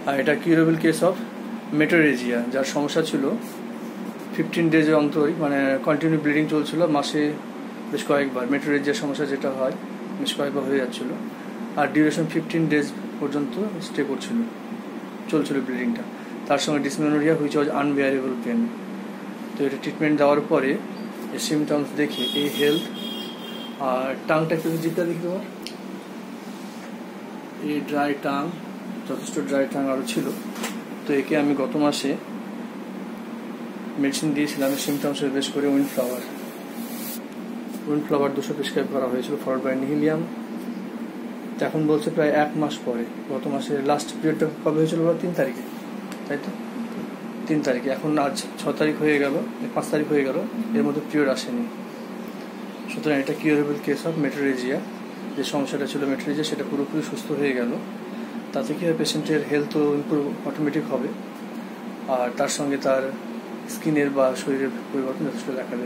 আর এটা curable case of মেটোরেজিয়া, যার সমস্যা ছিল 15 ডেজ অন্তরই, মানে কন্টিনিউ ব্লিডিং চলছিল মাসে বেশ কয়েকবার। মেটোরেজিয়ার সমস্যা যেটা হয় বেশ কয়েকবার হয়ে যাচ্ছিল, আর ডিউরেশন 15 ডেজ পর্যন্ত স্টে করছিল, চলছিল ব্লিডিংটা। তার সঙ্গে dysmenorrhoea which was unbearable pain. তো এটা ট্রিটমেন্ট দেওয়ার পরে এই সিমটমস দেখে এই হেলথ, আর টাংটা একটু জিপটা দেখি তোমার, এই ড্রাই টাং, যথেষ্ট ড্রাই টাং আরও ছিল। তো একে আমি গত মাসে মেডিসিন দিয়েছিলাম সিমটমস বেশ করে উইন্ডফ্লাওয়ার 200 প্রেসক্রাইব করা হয়েছিল ফরওয়ার্ড বাই নিহিলিয়াম। এখন বলছে প্রায় 1 মাস পরে, গত মাসের লাস্ট পিরিয়ডটা কবে হয়েছিল? 3 তারিখে, তাই তো? 3 তারিখে, এখন আজ 6 তারিখ হয়ে গেল, 5 তারিখ হয়ে গেল, এর মধ্যে পিরিয়ড আসেনি। সুতরাং এটা কিউরেবল কেস অফ মেটোরেজিয়া। যে সমস্যাটা ছিল মেটোরেজিয়া সেটা পুরোপুরি সুস্থ হয়ে গেল। তাতে কি হয়, পেশেন্টের হেলথও ইমপ্রুভ অটোমেটিক হবে, আর তার সঙ্গে তার স্কিনের বা শরীরের পরিবর্তন যথেষ্ট দেখা দেবে।